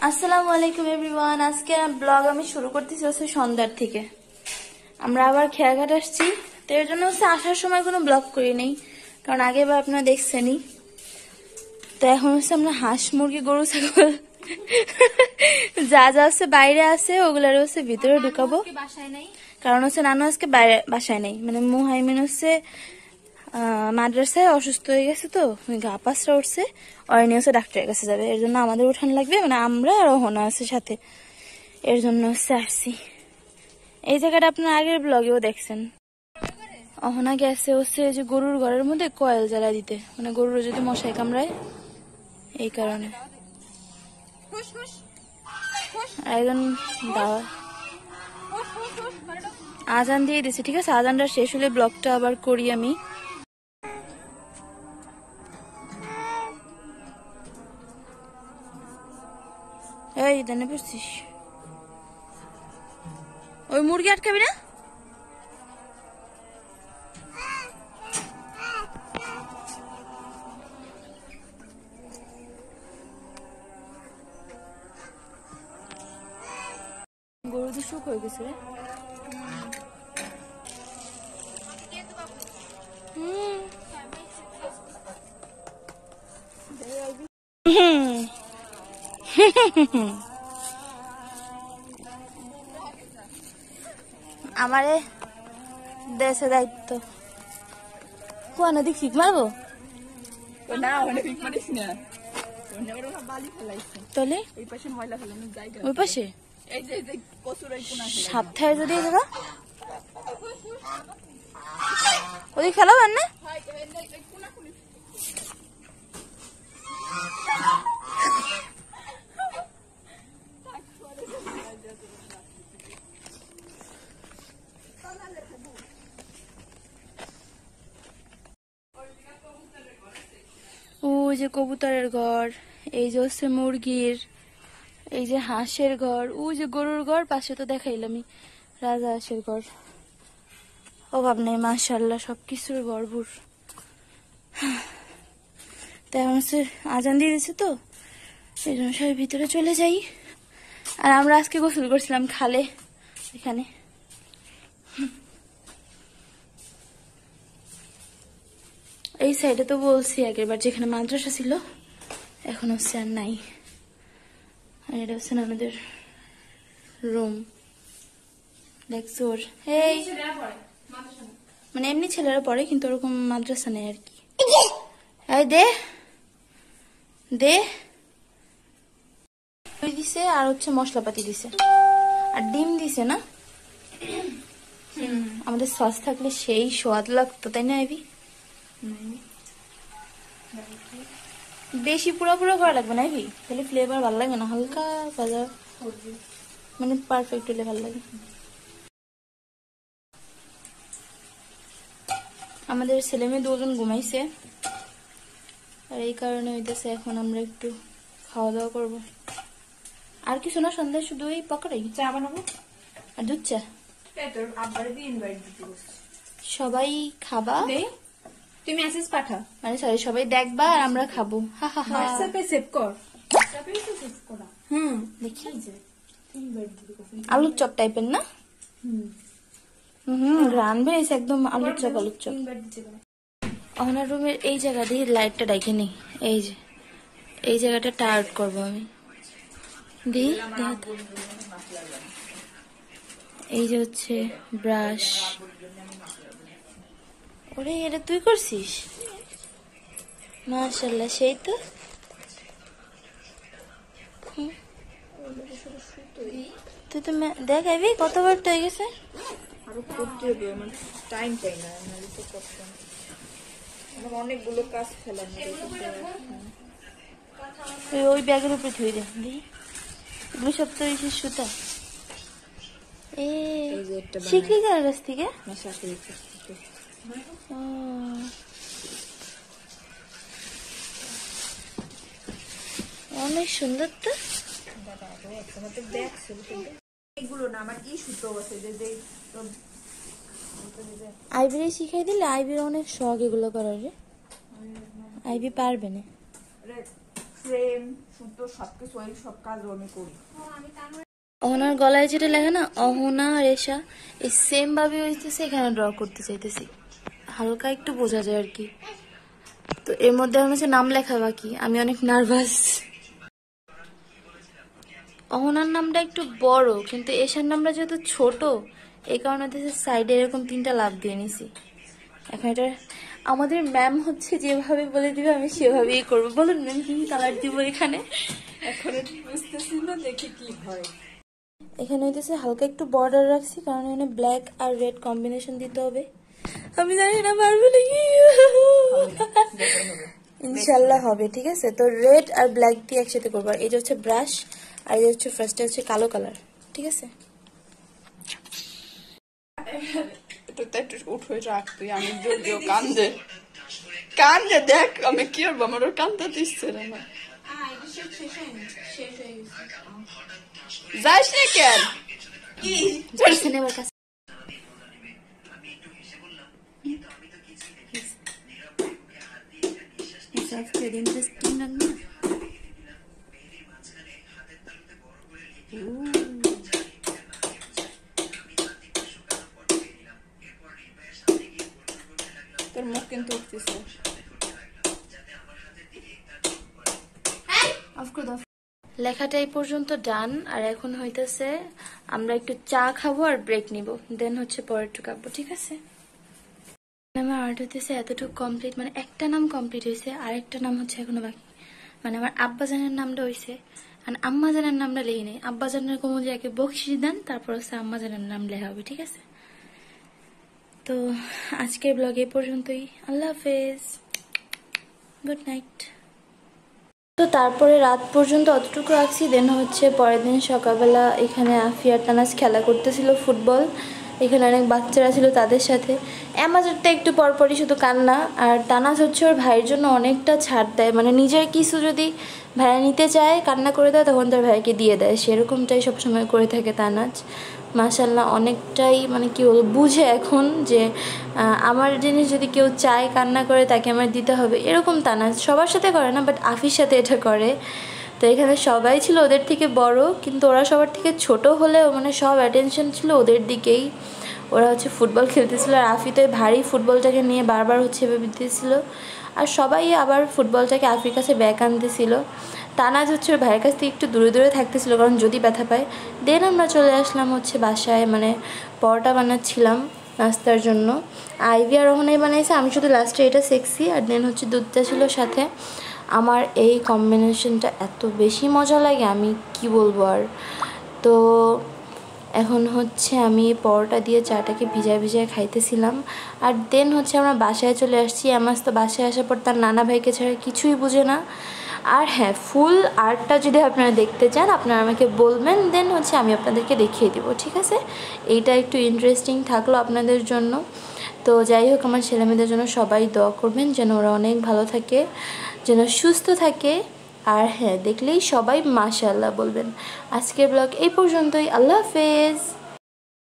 আসসালামু আলাইকুম এভরিওয়ান। আজকে ব্লগ আমি শুরু করতেছি হচ্ছে সন্ধ্যার থেকে। আমরা আবার খেয়াঘাট আসছি, তো এর জন্য হচ্ছে আসার সময় কোনো ব্লগ করি নেই, কারণ আগে বা আপনারা দেখছেনই। তো এখন হচ্ছে আমরা হাঁস মুরগি গরু ছাগল যা যা হচ্ছে বাইরে আছে ওগুলার হচ্ছে ভিতরে ঢুকাবো, কারণ হচ্ছে নানু আজকে বাইরে বাসায় নেই, মানে মুহাইমিন হচ্ছে মাদ্রাসায় অসুস্থ হয়ে গেছে, তো গা পাসরা উঠছে, ওর নিয়ে হচ্ছে ডাক্তারের কাছে যাবে, এর জন্য আমাদের উঠান লাগবে, মানে আমরা আর অহনা আছে সাথে, এর জন্য হচ্ছে আসছি। এই জায়গাটা আপনার আগের ব্লগেও দেখছেন। অহনা গেছে হচ্ছে যে গরুর ঘরের মধ্যে কয়েল জ্বালা দিতে, মানে গরুর যদি মশাই কামড়ায় এই কারণে। একজন দাওয়া আজান দিয়ে দিছে, ঠিক আছে, আজানটা শেষ হলে ব্লগটা আবার করি আমি। এই দেনে পড়ছিস, ওই মুরগি আটকাবি না। গরু তো শুক হয়ে গেছে রে। আমারে দেশে দায়িত্ব কোন দিক ঠিক মারবো না, তাহলে ওই পাশে সাপ্তাহে যদি ওদিক খেলাবেন না। ওই যে কবুতরের ঘর, এই যে হচ্ছে মুরগির, এই যে হাঁসের ঘর, ওই যে গরুর ঘর, পাশে তো দেখাইলামই রাজা হাঁসের ঘর। অভাব নেই মাশাআল্লাহ, সবকিছুর ভরপুর। তাই এখন হচ্ছে আজান দিয়ে দিচ্ছে, তো এই জন্য সবাই ভিতরে চলে যাই। আর আমরা আজকে গোসল করছিলাম খালে এখানে। এই সাইডে তো বলছি আগেরবার যেখানে মাদ্রাসা ছিল, এখন হচ্ছে আর নাই। আর এটা হচ্ছে আমাদের রুম, দেখছো। এই মানে এমনি ছেলেরা পড়ে, কিন্তু ওরকম মাদ্রাসা নেই আর কি। এই দে দে দিছে, আর হচ্ছে মশলাপাতি দিছে, আর ডিম দিছে না। আমাদের সস থাকলে সেই স্বাদ লাগতো, তাই না এবি? বেশি পুরো পুরো করা লাগবে না এবি, তাহলে ফ্লেভার ভালো লাগবে না, হালকা ভাজা মানে পারফেক্ট হলে ভালো লাগে। আমাদের ছেলে মেয়ে দুজন ঘুমাইছে, আর এই কারণে হইতেছে এখন আমরা একটু খাওয়া দাওয়া করবো। আর কিছু না, সন্ধ্যায় শুধু এই পকোড়াই, চা বানাবো আর দুধ চা। সবাই খাবা, তুমি মেসেজ পাঠা, মানে সরি সবাই দেখবা আর আমরা খাবো। হোয়াটসঅ্যাপে সেভ কর। দেখি আলুর চপ টাইপের না। রান বেরিয়েছে একদম আলুর চপ, আলুর চপ। ওনার রুমের এই জায়গা দিয়ে লাইটটা ডাইকে নি, এই যে এই জায়গাটা টার্ট করবো আমি। এই যে হচ্ছে ব্রাশ। ওরে এটা তুই করছিস, মাশাআল্লাহ, সেই তো। তুই তো দেখ আইবি কতবার তো হয়ে গেছে। আরো করতে হবে, আমার টাইম পাই না, আমার অনেকগুলো কাজ ফেলাম। ওই ব্যাগের উপরে ধুই দে, এগুলো সব তো সুতা। শিখলি কার কাছ থেকে? অনেক সুন্দর তো। এগুলো না আমার কি সুতো আছে যে আইবির শিখাই দিলে, আইবির অনেক শখ এগুলো করার রে, আইবি পারবে না। ফ্রেম সুতো সবকিছু ওই সব কাজও আমি করি। অহনার গলায় যেটা লেখা না অহনা রেশা, এই সেম ভাবে হইতেছে এখানে ড্র করতে চাইতেছি, হালকা একটু বোঝা যায় আর কি। তো এর মধ্যে আমার হচ্ছে নাম লেখা বাকি, আমি অনেক নার্ভাস। অহনার নামটা একটু বড়, কিন্তু এশার নামটা যেহেতু ছোট, এই কারণে সাইডে এরকম 3টা লাভ দিয়ে নিছি। এখন এটা আমাদের ম্যাম হচ্ছে যেভাবে বলে দিবে আমি সেভাবেই করবো। বলুন ম্যাম কি কালার দিব এখানে? এখন বুঝতেছি না, দেখি কি হয়। এখানে হইতেছে হালকা একটু বর্ডার রাখছি, কারণ এখানে ব্ল্যাক আর রেড কম্বিনেশন দিতে হবে। আমি জানি না পারবো নাকি, ইনশাল্লাহ হবে। ঠিক আছে, তো রেড আর ব্ল্যাক দিয়ে একসাথে করবো। আর এই যে হচ্ছে ব্রাশ, আর এই যে হচ্ছে ফার্স্টে হচ্ছে কালো কালার। ঠিক আছে, এটা একটু উঠে রাখ তুই, আমি যদিও কান্দে কান্দে দেখ আমি কি করবো, আমার ওর কান্দা দিচ্ছে না। যাস না কেন? সিনেমার কাছে ইন্টারেস্টিং লাগবে। তোর মুখ কিন্তু উঠতেছে। লেখাটা এই পর্যন্ত ডান। আর এখন হইতেছে আমরা একটু চা খাবো আর ব্রেক নিব, দেন হচ্ছে পরের টুকু আঁকবো। ঠিক আছে, আমার আর্ট হইতেছে এতটুকু কমপ্লিট, মানে একটা নাম কমপ্লিট হয়েছে, আর একটা নাম হচ্ছে এখনো বাকি। মানে আমার আব্বাজানের নামটা হয়েছে, আর আম্মাজানের নামটা লিখে নেই। আব্বাজানের কমন যে একে বকশিস দেন, তারপর হচ্ছে আম্মাজানের নাম লেখা হবে। ঠিক আছে, তো আজকের ব্লগ এই পর্যন্তই। আল্লাহ হাফেজ, গুড নাইট। তো তারপরে রাত পর্যন্ত অতটুকু আঁকছি, দেন হচ্ছে পরের দিন সকালবেলা এখানে আফিয়ার তানাজ খেলা করতেছিল ফুটবল। এখানে অনেক বাচ্চারা ছিল, তাদের সাথে অ্যামাজনটা একটু পরপরই শুধু কান্না। আর তানাজ হচ্ছে ওর ভাইয়ের জন্য অনেকটা ছাড় দেয়, মানে নিজের কিছু যদি ভাইয়া নিতে চায় কান্না করে দেয়, তখন তার ভাইকে দিয়ে দেয়, সেরকমটাই সবসময় করে থাকে তানাজ। মাশাল্লাহ অনেকটাই মানে কি বলবো, বুঝে এখন যে আমার জিনিস যদি কেউ চায় কান্না করে তাকে আমার দিতে হবে, এরকম তানাজ সবার সাথে করে না, বাট আফির সাথে এটা করে। তো এখানে সবাই ছিল ওদের থেকে বড়, কিন্তু ওরা সবার থেকে ছোট হলেও মানে সব অ্যাটেনশন ছিল ওদের দিকেই। ওরা হচ্ছে ফুটবল খেলতেছিল, আর আফি তো ভারী ফুটবলটাকে নিয়ে বারবার হচ্ছে ভেবে দিতেছিল, আর সবাই আবার ফুটবলটাকে আফির কাছে ব্যাক আনতেছিল। তানাজ হচ্ছে ওর ভাইয়ের কাছ থেকে একটু দূরে দূরে থাকতেছিল, কারণ যদি ব্যথা পায়। দেন আমরা চলে আসলাম হচ্ছে বাসায়, মানে পরোটা বানাচ্ছিলাম নাস্তার জন্য। আইভি আর রহনাই বানাইছে, আমি শুধু লাস্টে এটা সেক্সি, আর দেন হচ্ছে দুধটা ছিল সাথে। আমার এই কম্বিনেশনটা এত বেশি মজা লাগে, আমি কি বলবো আর। তো এখন হচ্ছে আমি পরোটা দিয়ে চাটাকে ভিজায় ভিজায় খাইতেছিলাম। আর দেন হচ্ছে আমরা বাসায় চলে আসছি। আমার তো বাসায় আসার পর তার নানা ভাইকে ছাড়া কিছুই বুঝে না। আর হ্যাঁ, ফুল আর্টটা যদি আপনারা দেখতে চান আপনারা আমাকে বলবেন, দেন হচ্ছে আমি আপনাদেরকে দেখিয়ে দিব। ঠিক আছে, এইটা একটু ইন্টারেস্টিং থাকলো আপনাদের জন্য। তো যাই হোক, আমার ছেলেমেয়েদের জন্য সবাই দোয়া করবেন যেন ওরা অনেক ভালো থাকে, যেন সুস্থ থাকে। আর হ্যাঁ, দেখলেই সবাই মাশাআল্লাহ বলবেন। আজকের ব্লগ এই পর্যন্তই। আল্লাহ হাফেজ।